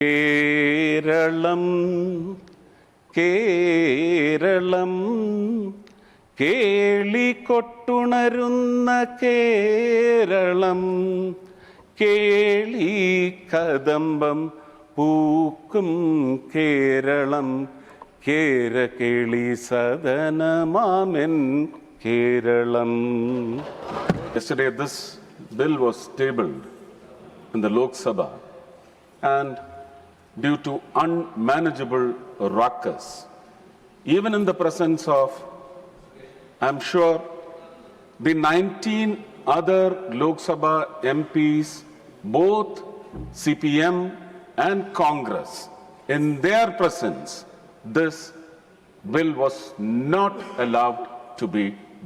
കേരളം കേരളം കേളികൊട്ടുണരുന്ന കേരളം കേളി കദംബം പൂക്കും കേരളം കേരകേളി സദനമാമെൻ Keralam. Yesterday this bill was tabled in the Lok Sabha, and due to unmanageable ruckus, even in the presence of, I'm sure, the 19 other Lok Sabha MPs, both CPM and Congress, in their presence, this bill was not allowed to be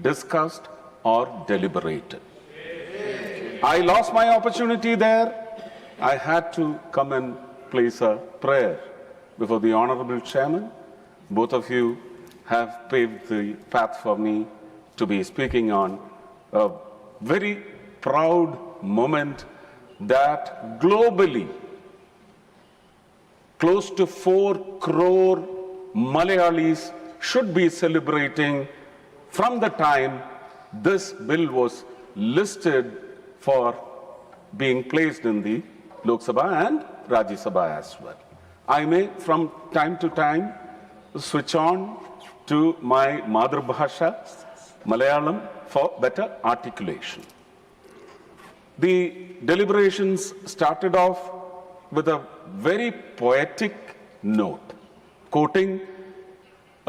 discussed or deliberated. I lost my opportunity there. I had to come and place a prayer before the Honorable Chairman. Both of you have paved the path for me to be speaking on a very proud moment that globally close to 4 crore Malayalis should be celebrating from the time this bill was listed for being placed in the Lok Sabha and Rajya Sabha as well. I may from time to time switch on to my Madhur Bhasha, Malayalam, for better articulation. The deliberations started off with a very poetic note, quoting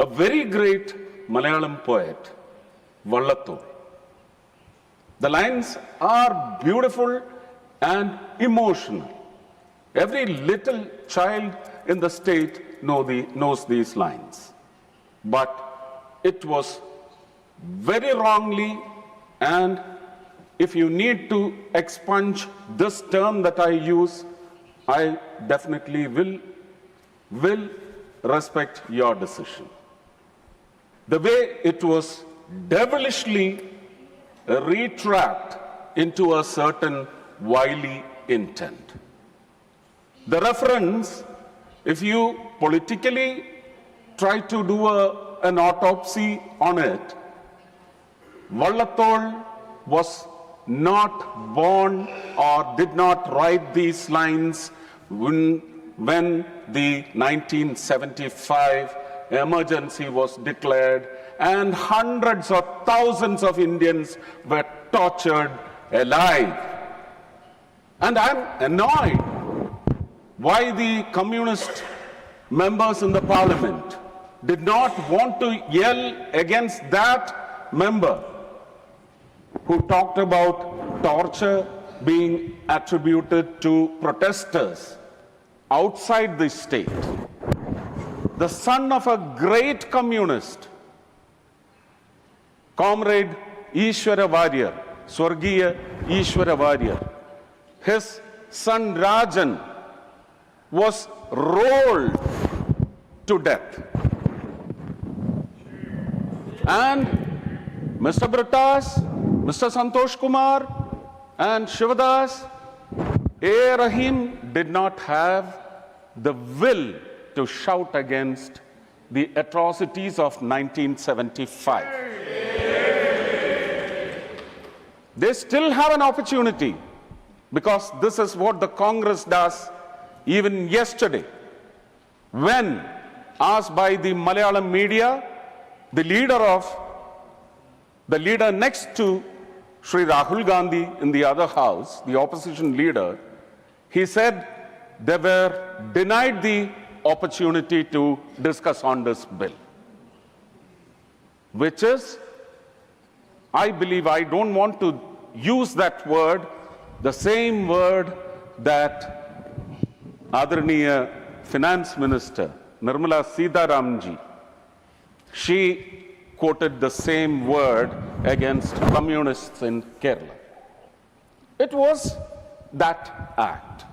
a very great Malayalam poet, Vallathol. The lines are beautiful and emotional. Every little child in the state knows these lines. But it was very wrongly, and if you need to expunge this term that I use, I definitely will respect your decision. The way it was devilishly retrapped into a certain wily intent. The reference, if you politically try to do an autopsy on it, Vallathol was not born or did not write these lines when the 1975 emergency was declared and hundreds or thousands of Indians were tortured alive. And I'm annoyed why the communist members in the parliament did not want to yell against that member who talked about torture being attributed to protesters outside the state. The son of a great communist, Comrade Ishwara Warrior, Swargiya Ishwara Warrior, his son Rajan was rolled to death. And Mr. Britas, Mr. Santosh Kumar and Shivadas, A. Rahim did not have the will to shout against the atrocities of 1975. They still have an opportunity, because this is what the Congress does. Even yesterday, when asked by the Malayalam media, the leader next to Sri Rahul Gandhi in the other house, the opposition leader, he said they were denied the opportunity to discuss on this bill, which is, I believe, I don't want to use that word, the same word that Adarniya Finance Minister Nirmala Sitharamji, she quoted the same word against communists in Kerala. It was that act.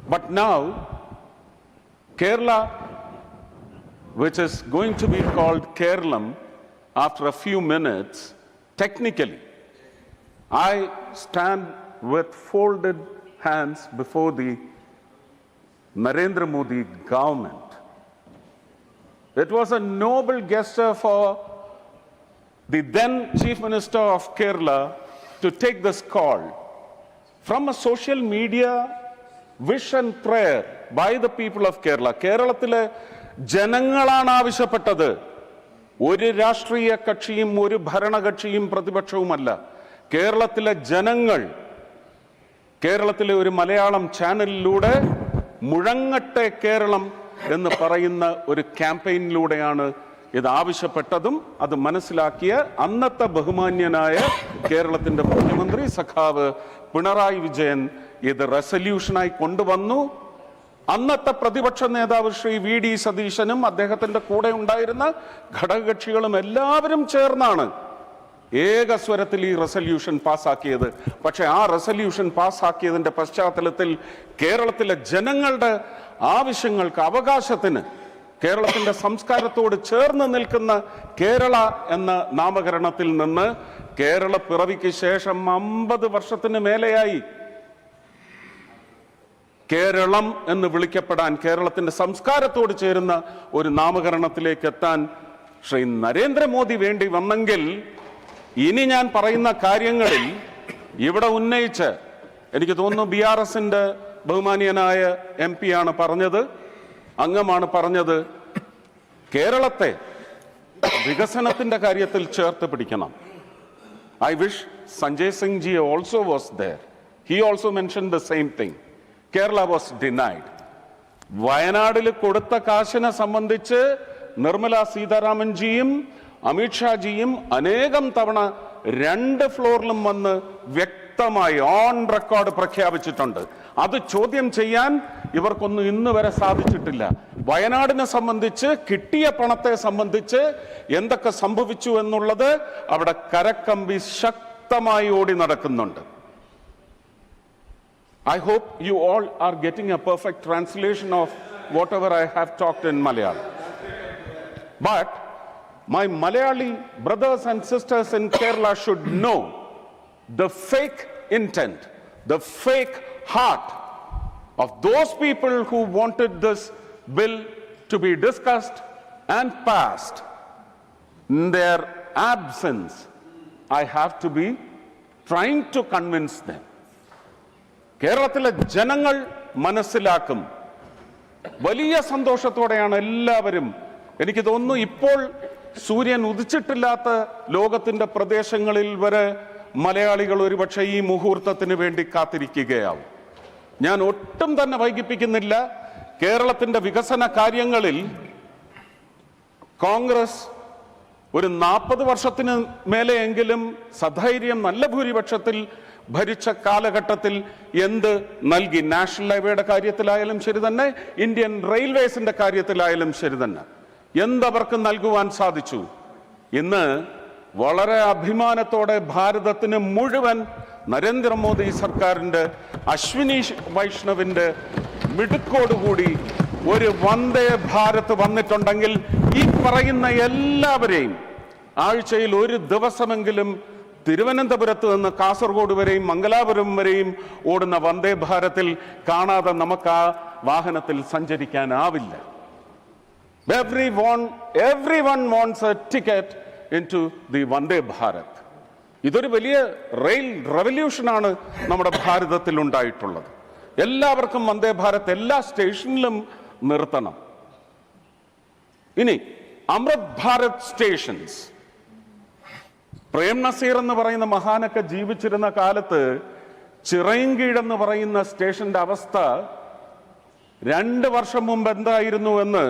But now, Kerala, which is going to be called Kerala after a few minutes, technically, I stand with folded hands before the Narendra Modi government. It was a noble gesture for the then Chief Minister of Kerala to take this call from a social media wish and prayer by the people of Kerala. കേരളത്തിലെ ജനങ്ങളാണ് ആവശ്യപ്പെട്ടത്. ഒരു രാഷ്ട്രീയ കക്ഷിയും ഒരു ഭരണകക്ഷിയും പ്രതിപക്ഷവുമല്ല. കേരളത്തിലെ ജനങ്ങൾ കേരളത്തിലെ ഒരു മലയാളം ചാനലിലൂടെ മുഴങ്ങട്ടെ കേരളം എന്ന് പറയുന്ന ഒരു ക്യാമ്പയിനിലൂടെയാണ് ഇത് ആവശ്യപ്പെട്ടതും അത് മനസ്സിലാക്കിയ അന്നത്തെ ബഹുമാന്യനായ കേരളത്തിന്റെ മുഖ്യമന്ത്രി സഖാവ് പിണറായി വിജയൻ ഇത് റെസല്യൂഷനായി കൊണ്ടുവന്നു. അന്നത്തെ പ്രതിപക്ഷ നേതാവ് ശ്രീ VD സതീശനും അദ്ദേഹത്തിന്റെ കൂടെ ഉണ്ടായിരുന്ന ഘടകകക്ഷികളും എല്ലാവരും ചേർന്നാണ് ഏകസ്വരത്തിൽ ഈ റെസല്യൂഷൻ പാസ്സാക്കിയത്. പക്ഷെ ആ റെസല്യൂഷൻ പാസ്സാക്കിയതിന്റെ പശ്ചാത്തലത്തിൽ കേരളത്തിലെ ജനങ്ങളുടെ ആവശ്യങ്ങൾക്ക്, അവകാശത്തിന്, കേരളത്തിന്റെ സംസ്കാരത്തോട് ചേർന്ന് നിൽക്കുന്ന കേരള എന്ന നാമകരണത്തിൽ നിന്ന് കേരള പിറവിക്ക് ശേഷം 50 വർഷത്തിന് മേലെയായി കേരളം എന്ന് വിളിക്കപ്പെടാൻ, കേരളത്തിന്റെ സംസ്കാരത്തോട് ചേരുന്ന ഒരു നാമകരണത്തിലേക്ക് എത്താൻ ശ്രീ നരേന്ദ്രമോദി വേണ്ടി വന്നെങ്കിൽ ഇനി ഞാൻ പറയുന്ന കാര്യങ്ങളിൽ ഇവിടെ ഉന്നയിച്ച്, എനിക്ക് തോന്നുന്നു BRSന്റെ ബഹുമാനീയനായ MP ആണ് പറഞ്ഞത്, അംഗമാണ് പറഞ്ഞത്, കേരളത്തെ വികസനത്തിന്റെ കാര്യത്തിൽ ചേർത്ത് പിടിക്കണം. I wish Sanjay Singh ji also was there. He also mentioned the same thing. Kerala was denied. വയനാടിൽ കൊടുത്ത കാശിനെ സംബന്ധിച്ച് നിർമ്മല സീതാരാമൻ ജിയും അമിത്ഷാജിയും അനേകം തവണ 2 ഫ്ലോറിലും വന്ന് വ്യക്തമായി ഓൺ റെക്കോർഡ് പ്രഖ്യാപിച്ചിട്ടുണ്ട്. അത് ചോദ്യം ചെയ്യാൻ ഇവർക്കൊന്നും ഇന്ന് വരെ സാധിച്ചിട്ടില്ല. വയനാടിനെ സംബന്ധിച്ച് കിട്ടിയ പണത്തെ സംബന്ധിച്ച് എന്തൊക്കെ സംഭവിച്ചു എന്നുള്ളത് അവിടെ കരക്കമ്പി ശക്തമായി ഓടി നടക്കുന്നുണ്ട്. I hope you all are getting a perfect translation of whatever I have talked in Malayalam. But my Malayali brothers and sisters in Kerala should know the fake intent, the fake heart of those people who wanted this bill to be discussed and passed. In their absence, I have to be trying to convince them. കേരളത്തിലെ ജനങ്ങൾ മനസ്സിലാക്കും. വലിയ സന്തോഷത്തോടെയാണ് എല്ലാവരും, എനിക്ക് തോന്നുന്നു ഇപ്പോൾ സൂര്യൻ ഉദിച്ചിട്ടില്ലാത്ത ലോകത്തിന്റെ പ്രദേശങ്ങളിൽ വരെ മലയാളികൾ ഒരുപക്ഷെ ഈ മുഹൂർത്തത്തിന് വേണ്ടി കാത്തിരിക്കുകയാവും. ഞാൻ ഒട്ടും തന്നെ വൈകിപ്പിക്കുന്നില്ല. കേരളത്തിന്റെ വികസന കാര്യങ്ങളിൽ കോൺഗ്രസ് ഒരു 40 വർഷത്തിന് മേലെയെങ്കിലും സധൈര്യം നല്ല ഭൂരിപക്ഷത്തിൽ ഭരിച്ച കാലഘട്ടത്തിൽ എന്ത് നൽകി? നാഷണൽ ഹൈവേയുടെ കാര്യത്തിലായാലും ശരി തന്നെ, ഇന്ത്യൻ റെയിൽവേസിന്റെ കാര്യത്തിലായാലും ശരി തന്നെ, എന്തവർക്ക് നൽകുവാൻ സാധിച്ചു? ഇന്ന് വളരെ അഭിമാനത്തോടെ ഭാരതത്തിന് മുഴുവൻ നരേന്ദ്രമോദി സർക്കാരിന്റെ, അശ്വിനി വൈഷ്ണവിന്റെ മിടുക്കോടുകൂടി ഒരു വന്ദേ ഭാരത് വന്നിട്ടുണ്ടെങ്കിൽ ഈ പറയുന്ന എല്ലാവരെയും ആഴ്ചയിൽ ഒരു ദിവസമെങ്കിലും തിരുവനന്തപുരത്ത് നിന്ന് കാസർഗോഡ് വരെയും മംഗലാപുരം വരെയും ഓടുന്ന വന്ദേ ഭാരതിൽ കാണാതെ നമുക്ക് ആ വാഹനത്തിൽ സഞ്ചരിക്കാനാവില്ല. Everyone wants a ticket into the Vande Bharat. ഇതൊരു വലിയ റെയിൽ റെവല്യൂഷനാണ് നമ്മുടെ ഭാരതത്തിൽ ഉണ്ടായിട്ടുള്ളത്. എല്ലാവർക്കും വന്ദേ ഭാരത് എല്ലാ സ്റ്റേഷനിലും നിർത്തണം. ഇനി അമൃത് ഭാരത് സ്റ്റേഷൻസ്, പ്രേം നസീർ എന്ന് പറയുന്ന മഹാനൊക്കെ ജീവിച്ചിരുന്ന കാലത്ത് ചിറയൻകീഴ് എന്ന് പറയുന്ന സ്റ്റേഷന്റെ അവസ്ഥ 2 വർഷം മുമ്പ് എന്തായിരുന്നു എന്ന്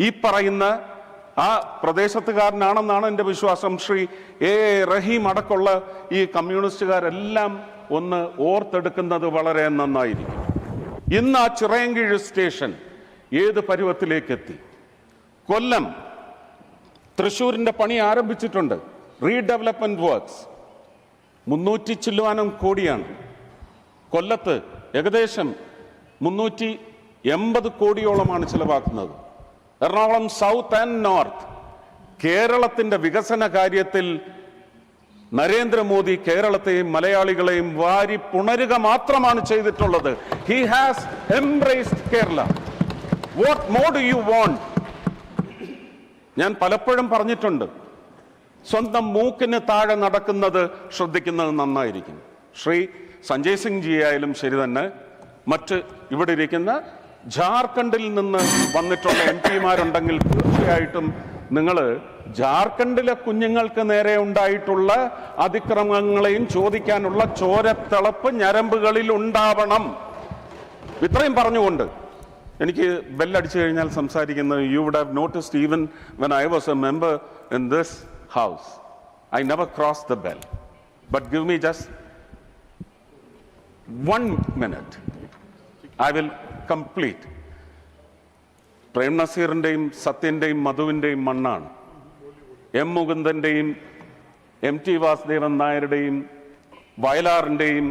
ഈ പറയുന്ന ആ പ്രദേശത്തുകാരനാണെന്നാണ് എൻ്റെ വിശ്വാസം, ശ്രീ A. റഹീം അടക്കമുള്ള ഈ കമ്മ്യൂണിസ്റ്റുകാരെല്ലാം ഒന്ന് ഓർത്തെടുക്കുന്നത് വളരെ നന്നായിരിക്കും. ഇന്ന് ആ ചിറയൻകീഴ് സ്റ്റേഷൻ ഏത് പരുവത്തിലേക്കെത്തി? കൊല്ലം, തൃശ്ശൂരിന്റെ പണി ആരംഭിച്ചിട്ടുണ്ട്. റീഡെവലപ്മെന്റ് വർക്ക്സ് 300 ചില്ലുവാനം കോടിയാണ്. കൊല്ലത്ത് ഏകദേശം 380 കോടിയോളമാണ് ചിലവാക്കുന്നത്. എറണാകുളം സൗത്ത് ആൻഡ് നോർത്ത് കേരളത്തിന്റെ വികസന കാര്യത്തിൽ നരേന്ദ്രമോദി കേരളത്തെയും മലയാളികളെയും വാരി പുണരുക മാത്രമാണ് ചെയ്തിട്ടുള്ളത്. He has embraced Kerala. What more do you want? ഞാൻ പലപ്പോഴും പറഞ്ഞിട്ടുണ്ട്, സ്വന്തം മൂക്കിന് താഴെ നടക്കുന്നത് ശ്രദ്ധിക്കുന്നത് നന്നായിരിക്കും. ശ്രീ സഞ്ജയ് സിംഗ് ജി ആയാലും ശരി തന്നെ, മറ്റ് ഇവിടെ ഇരിക്കുന്ന ജാർഖണ്ഡിൽ നിന്ന് വന്നിട്ടുള്ള MP-മാരുണ്ടെങ്കിൽ തീർച്ചയായിട്ടും നിങ്ങൾ ജാർഖണ്ഡിലെ കുഞ്ഞുങ്ങൾക്ക് നേരെ ഉണ്ടായിട്ടുള്ള അതിക്രമങ്ങളെയും ചോദിക്കാനുള്ള ചോരത്തിളപ്പ് ഞരമ്പുകളിൽ ഉണ്ടാവണം. ഇത്രയും പറഞ്ഞുകൊണ്ട് എനിക്ക് ബെല്ലടിച്ചു കഴിഞ്ഞാൽ സംസാരിക്കുന്നത്, you would have noticed even when I was a member in this house, I never cross the bell. But give me just 1 minute. I will complete. Prem നസീറിൻ്റെയും സത്യൻ്റെയും മധുവിൻ്റെയും മണ്ണാണ്. മുകുന്ദൻ്റെയും MT വാസുദേവൻ നായരുടെയും വയലാറിൻ്റെയും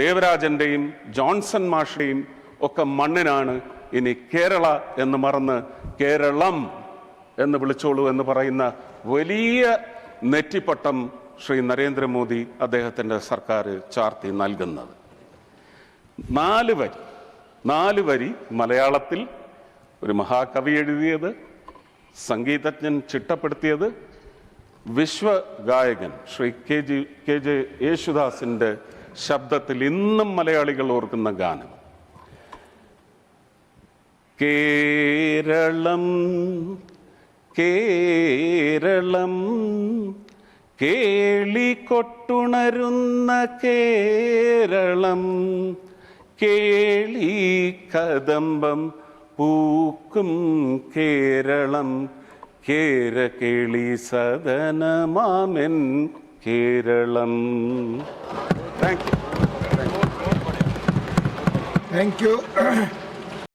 ദേവരാജൻ്റെയും ജോൺസൺ മാഷയുടെയും ഒക്കെ മണ്ണിനാണ് ഇനി കേരള എന്ന് മറന്ന് കേരളം എന്ന് വിളിച്ചോളൂ എന്ന് പറയുന്ന വലിയ നെറ്റിപ്പട്ടം ശ്രീ നരേന്ദ്രമോദി അദ്ദേഹത്തിൻ്റെ സർക്കാർ ചാർത്തി നൽകുന്നത്. 4 വരി മലയാളത്തിൽ ഒരു മഹാകവി എഴുതിയത്, സംഗീതജ്ഞൻ ചിട്ടപ്പെടുത്തിയത്, വിശ്വഗായകൻ ശ്രീ KJ യേശുദാസിൻ്റെ ശബ്ദത്തിൽ ഇന്നും മലയാളികൾ ഓർക്കുന്ന ഗാനം. കേരളം കേരളം കേളികൊട്ടുണരുന്ന കേരളം, കേളി കദംബം പൂക്കും കേരളം, കേരകേളി സദനമാമെൻ കേരളം. Thank U.